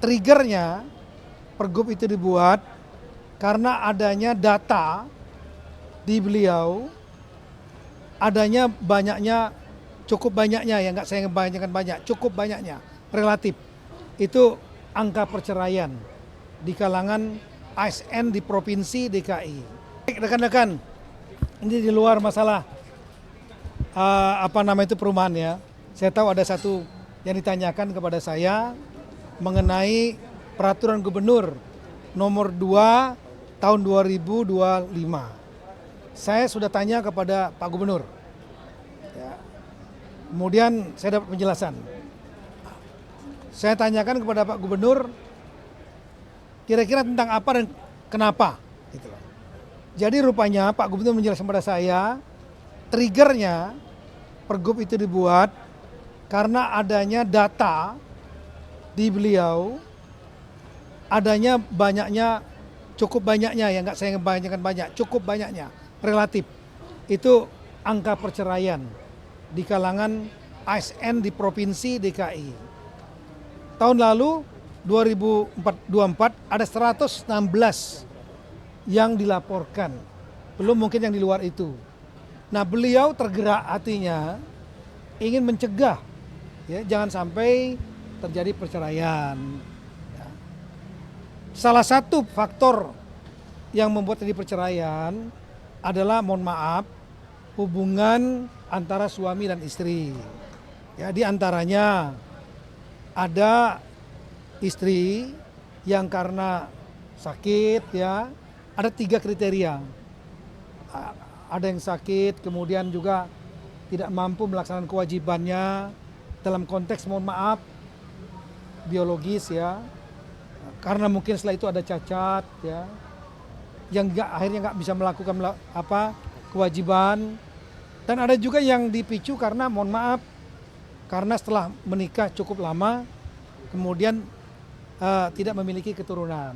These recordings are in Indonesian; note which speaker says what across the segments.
Speaker 1: triggernya pergub itu dibuat karena adanya data di beliau, adanya banyaknya, cukup banyaknya ya, nggak saya ngebayangkan banyak, cukup banyaknya, relatif. Itu angka perceraian di kalangan ASN di Provinsi DKI. Rekan-rekan, ini di luar masalah perumahan ya. Saya tahu ada satu yang ditanyakan kepada saya mengenai peraturan gubernur nomor 2 tahun 2025. Saya sudah tanya kepada Pak Gubernur. Ya. Kemudian saya dapat penjelasan. Saya tanyakan kepada Pak Gubernur kira-kira tentang apa dan kenapa. Gitu. Jadi rupanya Pak Gubernur menjelaskan kepada saya triggernya pergub itu dibuat karena adanya data di beliau, adanya banyaknya, cukup banyaknya ya, nggak saya ngebayangkan banyak, cukup banyaknya, relatif. Itu angka perceraian di kalangan ASN di Provinsi DKI. Tahun lalu 2024 ada 116 yang dilaporkan, belum mungkin yang di luar itu. Nah beliau tergerak hatinya ingin mencegah ya, jangan sampai terjadi perceraian. Salah satu faktor yang membuat terjadi perceraian adalah, mohon maaf, hubungan antara suami dan istri. Ya, di antaranya ada istri yang karena sakit ya, ada 3 kriteria. Ada yang sakit, kemudian juga tidak mampu melaksanakan kewajibannya dalam konteks, mohon maaf, biologis ya, karena mungkin setelah itu ada cacat ya, yang akhirnya nggak bisa melakukan kewajiban. Dan ada juga yang dipicu karena, mohon maaf, karena setelah menikah cukup lama kemudian tidak memiliki keturunan.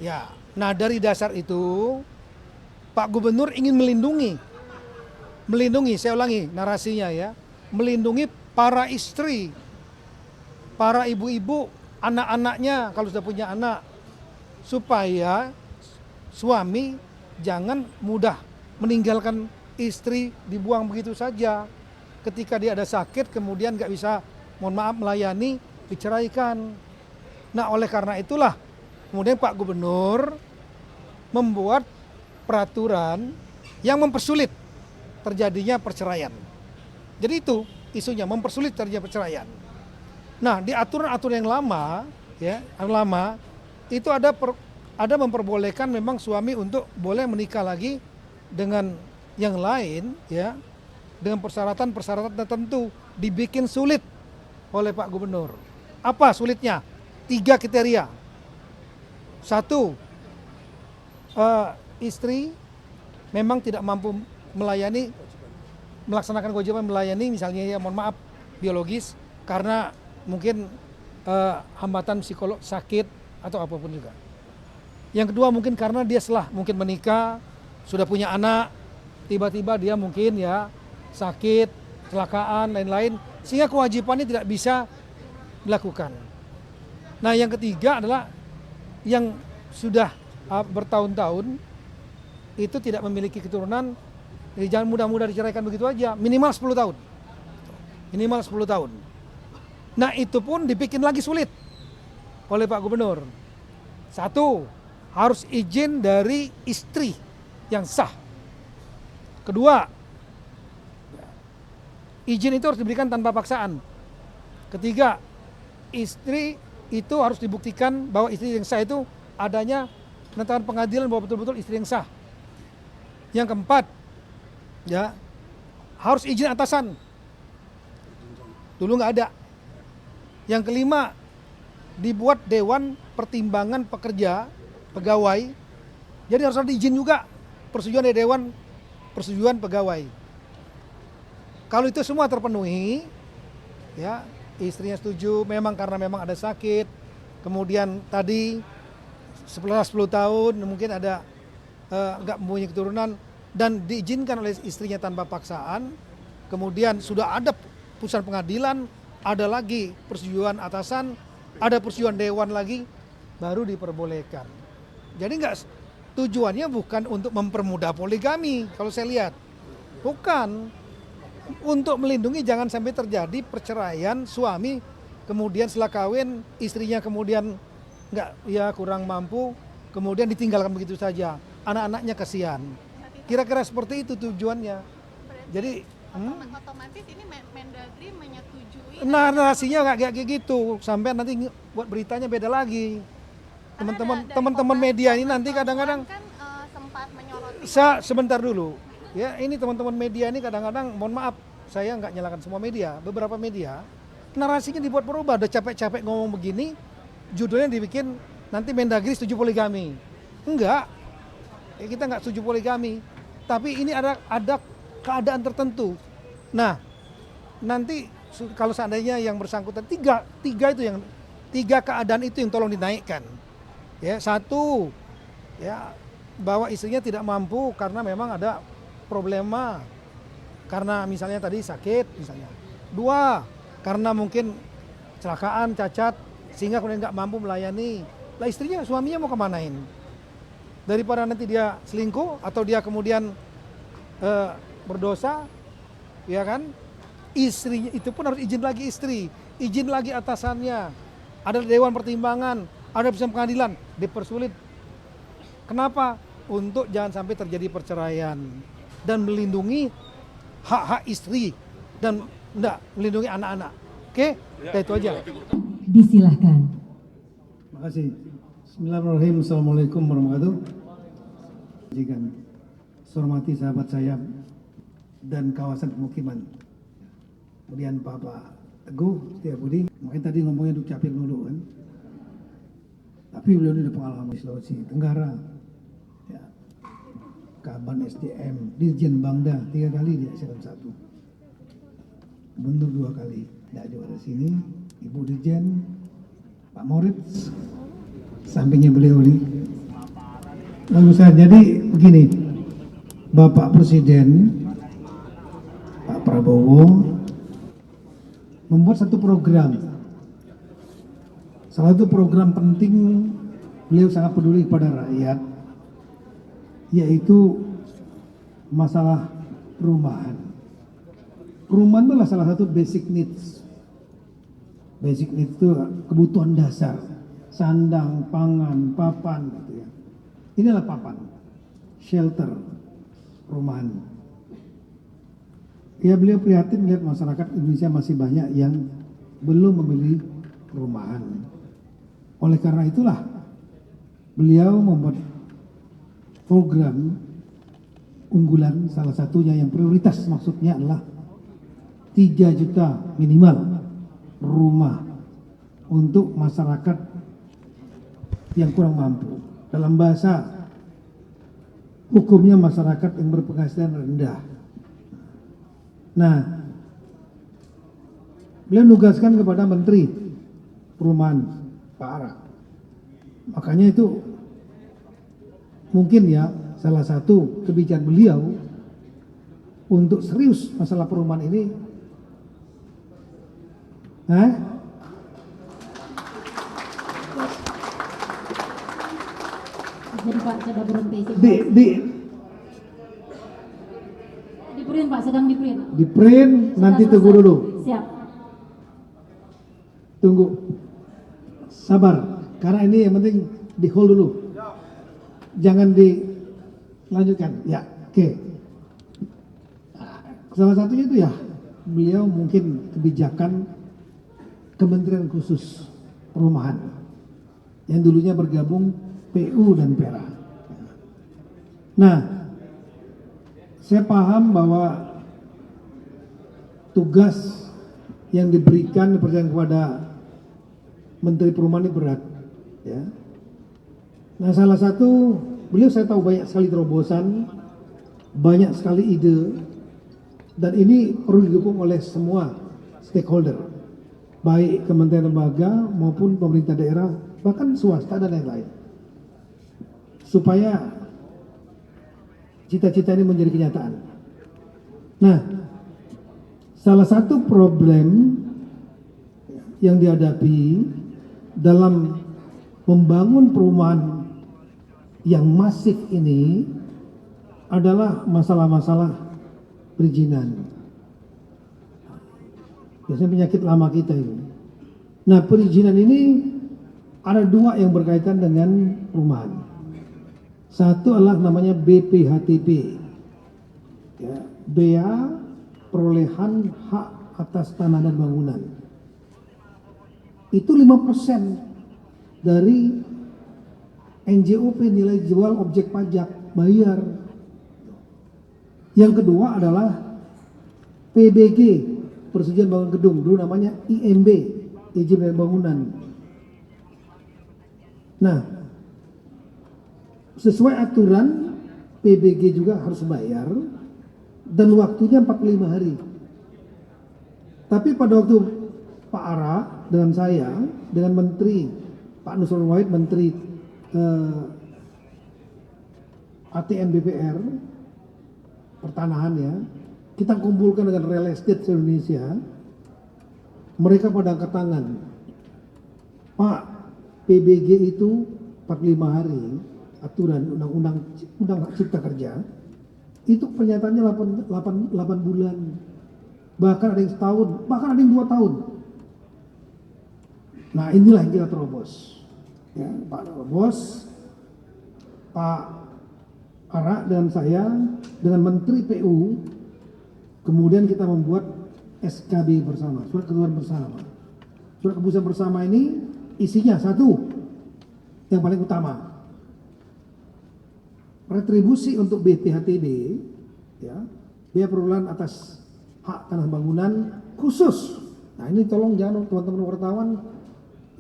Speaker 1: Ya, nah dari dasar itu Pak Gubernur ingin melindungi, saya ulangi narasinya ya, melindungi para istri, para ibu-ibu, anak-anaknya kalau sudah punya anak, supaya suami jangan mudah meninggalkan istri, dibuang begitu saja. Ketika dia ada sakit kemudian nggak bisa, mohon maaf, melayani, diceraikan. Nah oleh karena itulah kemudian Pak Gubernur membuat peraturan yang mempersulit terjadinya perceraian. Jadi itu isunya, mempersulit terjadinya perceraian. Nah di aturan-aturan yang lama ya, itu ada memperbolehkan memang suami untuk boleh menikah lagi dengan yang lain ya, dengan persyaratan-persyaratan tertentu, dibikin sulit oleh Pak Gubernur. Apa sulitnya? 3 kriteria. 1, istri memang tidak mampu melaksanakan kewajiban melayani, misalnya ya, mohon maaf, biologis, karena mungkin hambatan psikolog, sakit atau apapun juga. Yang kedua mungkin karena dia setelah mungkin menikah, sudah punya anak, tiba-tiba dia mungkin ya sakit, kecelakaan, lain-lain, sehingga kewajibannya tidak bisa dilakukan. Nah yang ketiga adalah yang sudah bertahun-tahun itu tidak memiliki keturunan, jadi jangan mudah-mudah diceraikan begitu aja, minimal 10 tahun. Minimal 10 tahun. Nah itu pun dibikin lagi sulit oleh Pak Gubernur. 1, harus izin dari istri yang sah. Kedua, izin itu harus diberikan tanpa paksaan. Ketiga, istri itu harus dibuktikan bahwa istri yang sah itu adanya penetapan pengadilan bahwa betul-betul istri yang sah. Yang keempat, ya, harus izin atasan. Dulu nggak ada. Yang kelima, dibuat dewan pertimbangan pekerja, pegawai. Jadi harus ada izin juga, persetujuan dari dewan persetujuan pegawai. Kalau itu semua terpenuhi, ya, istrinya setuju, memang karena memang ada sakit, kemudian tadi 10 tahun mungkin ada nggak mempunyai keturunan dan diizinkan oleh istrinya tanpa paksaan, kemudian sudah ada putusan pengadilan, ada lagi persetujuan atasan, ada persetujuan dewan lagi, baru diperbolehkan. Jadi tujuannya bukan untuk mempermudah poligami, kalau saya lihat. Bukan. Untuk melindungi jangan sampai terjadi perceraian suami, kemudian setelah kawin istrinya kemudian kurang mampu, kemudian ditinggalkan begitu saja. Anak-anaknya kasihan. Kira-kira seperti itu tujuannya. Jadi
Speaker 2: otomatis ini Mendagri menyetujui.
Speaker 1: Nah, narasinya nggak kayak gitu, sampai nanti buat beritanya beda lagi. Teman-teman media ini nanti kadang-kadang
Speaker 2: kan sempat menyoroti.
Speaker 1: Sebentar dulu. Ya, ini teman-teman media ini kadang-kadang, mohon maaf, saya nggak nyalakan semua media, beberapa media narasinya dibuat berubah. Udah capek-capek ngomong begini, judulnya dibikin nanti Mendagri setuju poligami. Enggak, kita nggak setuju poligami, tapi ini ada keadaan tertentu. Nah, nanti kalau seandainya yang bersangkutan tiga keadaan itu yang tolong dinaikkan. Ya, satu, ya bahwa istrinya tidak mampu karena memang ada problema, karena misalnya tadi sakit misalnya. Dua, karena mungkin kecelakaan, cacat, sehingga kemudian nggak mampu melayani. Lah istrinya, suaminya mau kemanain? Daripada nanti dia selingkuh atau dia kemudian berdosa, ya kan? Istrinya itu pun harus izin lagi istri, izin lagi atasannya. Ada dewan pertimbangan, ada putusan pengadilan, dipersulit. Kenapa? Untuk jangan sampai terjadi perceraian dan melindungi hak-hak istri dan melindungi anak-anak. Oke? Itu aja.
Speaker 3: Disilahkan.
Speaker 4: Terima kasih. Bismillahirrahmanirrahim. Assalamualaikum warahmatullahi wabarakatuh. Jika saya hormati sahabat saya dan kawasan pemukiman. Kemudian Bapak Teguh Setiabudi, makanya tadi ngomongnya Duk Capil dulu kan. Tapi beliau ini ada pengalaman di Sulawesi Tenggara. Ya. Kaban SDM, Dirjen Bangda 3 kali di Eselon 1. Gubernur 2 kali. Tidak juga ada sini. Ibu Dirjen, Pak Moritz, sampingnya beliau ini. Lalu saya jadi begini, Bapak Presiden, Pak Prabowo, membuat satu program. Salah satu program penting beliau sangat peduli kepada rakyat, yaitu masalah perumahan. Perumahan adalah salah satu basic needs. Basic needs itu kebutuhan dasar, sandang, pangan, papan, gitu ya. Ini adalah papan, shelter, perumahan. Ya, beliau prihatin melihat masyarakat Indonesia masih banyak yang belum memiliki perumahan. Oleh karena itulah beliau membuat program unggulan, salah satunya yang prioritas maksudnya adalah 3 juta minimal rumah untuk masyarakat yang kurang mampu. Dalam bahasa hukumnya masyarakat yang berpenghasilan rendah. Nah, beliau nugaskan kepada Menteri Perumahan Pak Ara. Makanya itu mungkin ya salah satu kebijakan beliau untuk serius masalah perumahan ini.
Speaker 3: Jadi Pak sudah berhenti. Di print Pak, sedang di print.
Speaker 4: Di print, nanti tunggu dulu.
Speaker 3: Siap.
Speaker 4: Tunggu. Sabar. Karena ini yang penting di hold dulu. Jangan dilanjutkan. Ya, oke. Salah satunya itu ya, beliau mungkin kebijakan Kementerian Khusus Perumahan yang dulunya bergabung PU dan PERA. Nah, saya paham bahwa tugas yang diberikan kepada Menteri Perumahan ini berat, ya. Nah, salah satu beliau saya tahu banyak sekali terobosan, banyak sekali ide, dan ini perlu didukung oleh semua stakeholder, baik kementerian lembaga maupun pemerintah daerah, bahkan swasta dan lain-lain, supaya cita-cita ini menjadi kenyataan. Nah, salah satu problem yang dihadapi dalam membangun perumahan yang masif ini adalah masalah-masalah perizinan. Biasanya penyakit lama kita ini. Nah, perizinan ini ada dua yang berkaitan dengan perumahan. Satu adalah namanya BPHTB, ya, bea perolehan hak atas tanah dan bangunan. Itu 5% dari NJOP, nilai jual objek pajak, bayar. Yang kedua adalah PBG, persetujuan bangun gedung, dulu namanya IMB, izin bangunan. Nah, sesuai aturan PBG juga harus bayar dan waktunya 45 hari. Tapi pada waktu Pak Ara dengan saya, dengan Menteri Pak Nusron Wahid, Menteri ATN BPR, pertanahan ya, kita kumpulkan dengan real estate Indonesia, mereka pada angkat tangan. Pak, PBG itu 45 hari, aturan undang-undang hak cipta kerja, itu pernyataannya 8 bulan, bahkan ada yang setahun, bahkan ada yang 2 tahun. Nah, inilah yang kita terobos, ya, Pak terobos, Pak Ara dan saya dengan Menteri PU, kemudian kita membuat SKB bersama, surat keputusan bersama. Surat keputusan bersama ini isinya satu, yang paling utama, retribusi untuk BPHTB, ya, biaya perolehan atas hak tanah bangunan khusus. Nah, ini tolong jangan teman-teman wartawan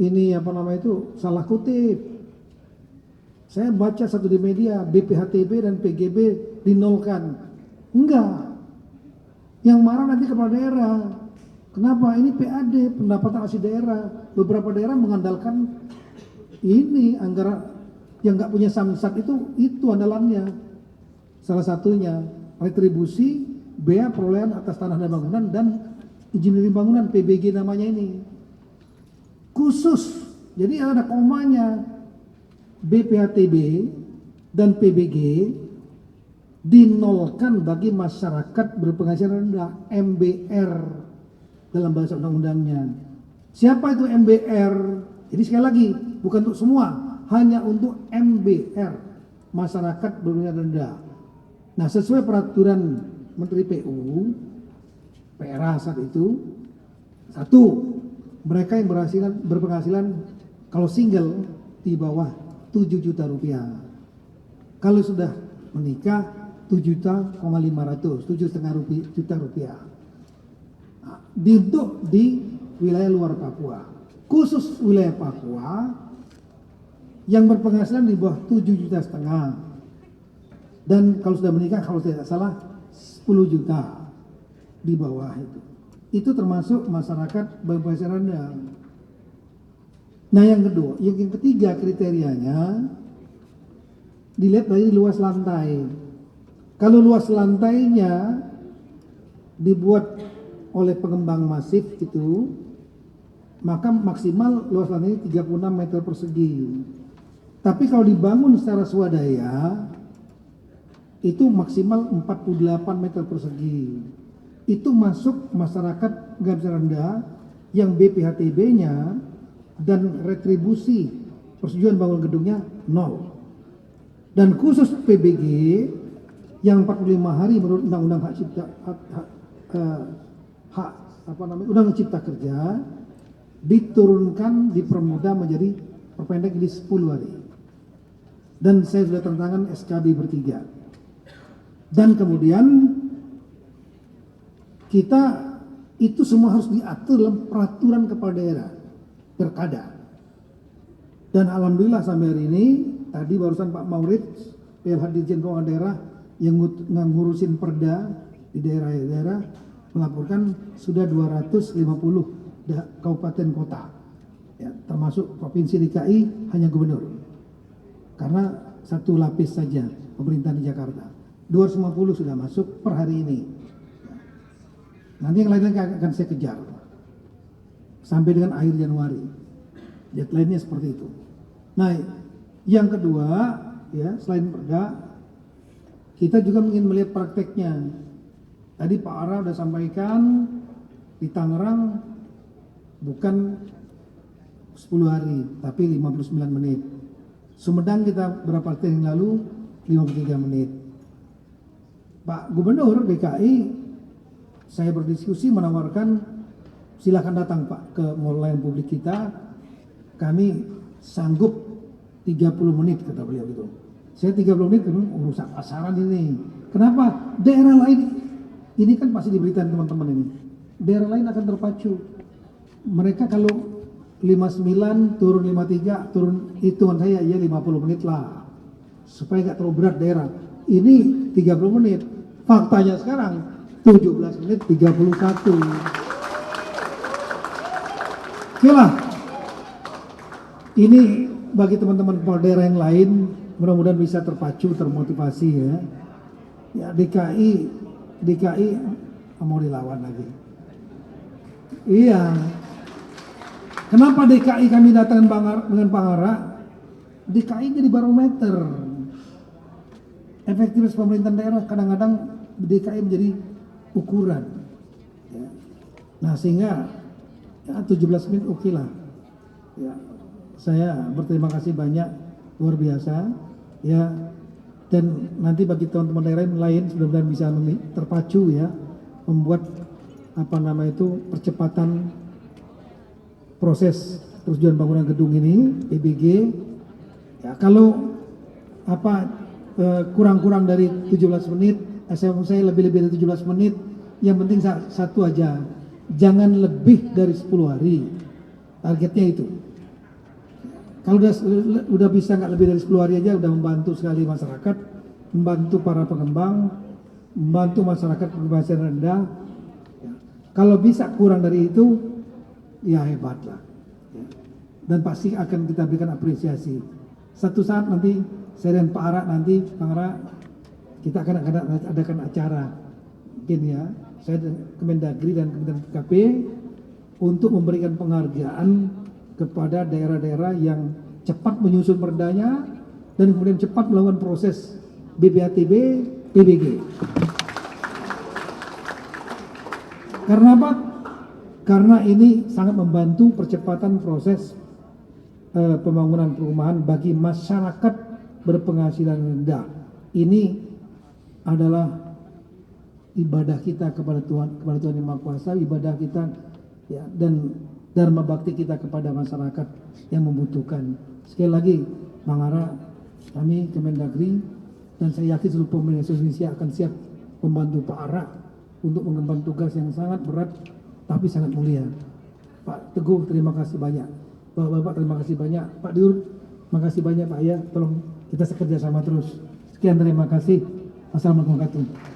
Speaker 4: ini salah kutip. Saya baca satu di media BPHTB dan PGB dinolkan. Enggak. Yang marah nanti kepala daerah. Kenapa? Ini PAD, pendapatan asli daerah. Beberapa daerah mengandalkan ini anggaran yang nggak punya samsat itu andalannya. Salah satunya retribusi bea perolehan atas tanah dan bangunan dan izin bangunan, PBG namanya ini. Khusus. Jadi ada komanya. BPHTB dan PBG dinolkan bagi masyarakat berpenghasilan rendah, MBR dalam bahasa undang-undangnya. Siapa itu MBR? Jadi sekali lagi, bukan untuk semua, hanya untuk MBR, masyarakat berpenghasilan rendah. Nah, sesuai peraturan Menteri PU, PRA saat itu, satu, mereka yang berpenghasilan kalau single di bawah 7 juta rupiah. Kalau sudah menikah 7,5 juta rupiah. Nah, di wilayah luar Papua. Khusus wilayah Papua yang berpenghasilan di bawah 7,5 juta. Dan kalau sudah menikah, kalau tidak salah 10 juta di bawah itu. Itu termasuk masyarakat berpenghasilan rendah. Nah, yang ketiga kriterianya dilihat dari luas lantai. Kalau luas lantainya dibuat oleh pengembang masif itu, maka maksimal luas lantainya 36 meter persegi. Tapi kalau dibangun secara swadaya, itu maksimal 48 meter persegi. Itu masuk masyarakat berpenghasilan rendah yang BPHTB-nya dan retribusi persetujuan bangun gedungnya 0. Dan khusus PBG yang 45 hari menurut Undang-Undang Undang-Undang Cipta Kerja diturunkan, dipermudah menjadi perpendek di 10 hari. Dan saya sudah tanda tangan SKB bertiga. Dan kemudian kita itu semua harus diatur dalam peraturan kepala daerah. Perkada. Dan alhamdulillah sampai hari ini, tadi barusan Pak Maurid, PLH Dirjen Keuangan Daerah yang ngurusin perda di daerah-daerah melaporkan sudah 250 kabupaten kota, ya, termasuk provinsi DKI hanya gubernur, karena satu lapis saja pemerintah di Jakarta. 250 sudah masuk per hari ini. Nanti yang lainnya akan saya kejar sampai dengan akhir Januari. Deadline-nya seperti itu. Nah, yang kedua, ya selain perda, kita juga ingin melihat prakteknya. Tadi Pak Ara sudah sampaikan di Tangerang bukan 10 hari, tapi 59 menit. Sumedang kita beberapa hari yang lalu 53 menit. Pak Gubernur DKI, saya berdiskusi menawarkan silakan datang Pak ke mall layanan publik kita. Kami sanggup 30 menit kata beliau gitu. Saya 30 menit urusan pasaran ini. Kenapa? Daerah lain ini kan pasti diberitakan teman-teman ini. Daerah lain akan terpacu. Mereka kalau 59 turun 53 turun hitungan saya ya 50 menit lah. Supaya nggak terlalu berat daerah. Ini 30 menit. Faktanya sekarang 17 menit 31. Oke lah. Ini bagi teman-teman kepala daerah yang lain mudah-mudahan bisa terpacu, termotivasi ya. Ya DKI mau dilawan lagi. Iya. Kenapa DKI kami datang dengan Pak Ara? DKI jadi barometer. Efektivitas pemerintahan daerah kadang-kadang DKI menjadi ukuran. Ya. Nah sehingga ya, 17 menit oke lah. Ya, saya berterima kasih banyak, luar biasa. Ya, dan nanti bagi teman-teman daerah yang lain mudah-mudahan bisa terpacu ya, membuat percepatan proses persetujuan bangunan gedung ini PBG. Ya, kalau kurang-kurang dari 17 menit, saya lebih-lebih dari 17 menit, yang penting satu aja, jangan lebih dari 10 hari. Targetnya itu. Kalau udah bisa nggak lebih dari 10 hari aja udah membantu sekali masyarakat, membantu para pengembang, membantu masyarakat berpenghasilan rendah. Ya. Kalau bisa kurang dari itu, ya hebatlah. Ya. Dan pasti akan kita berikan apresiasi. Satu saat nanti saya dan Pak Ara nanti, Pak Ara, kita akan adakan acara mungkin ya, saya dan Kemendagri dan Kementerian PKP untuk memberikan penghargaan kepada daerah-daerah yang cepat menyusun perdanya dan kemudian cepat melakukan proses BPHTB, PBG. Karena apa? Karena ini sangat membantu percepatan proses pembangunan perumahan bagi masyarakat berpenghasilan rendah. Ini adalah ibadah kita kepada Tuhan Yang Maha Kuasa, ibadah kita ya, dan dharma bakti kita kepada masyarakat yang membutuhkan. Sekali lagi, Bang Ara, kami Kemendagri dan saya yakin seluruh pemerintah Indonesia akan siap membantu Pak Ara untuk mengemban tugas yang sangat berat tapi sangat mulia. Pak Teguh, terima kasih banyak. Bapak-bapak, terima kasih banyak. Pak Dirut, terima kasih banyak Pak ya. Tolong kita sekerja sama terus. Sekian, terima kasih. Assalamualaikum warahmatullahi wabarakatuh.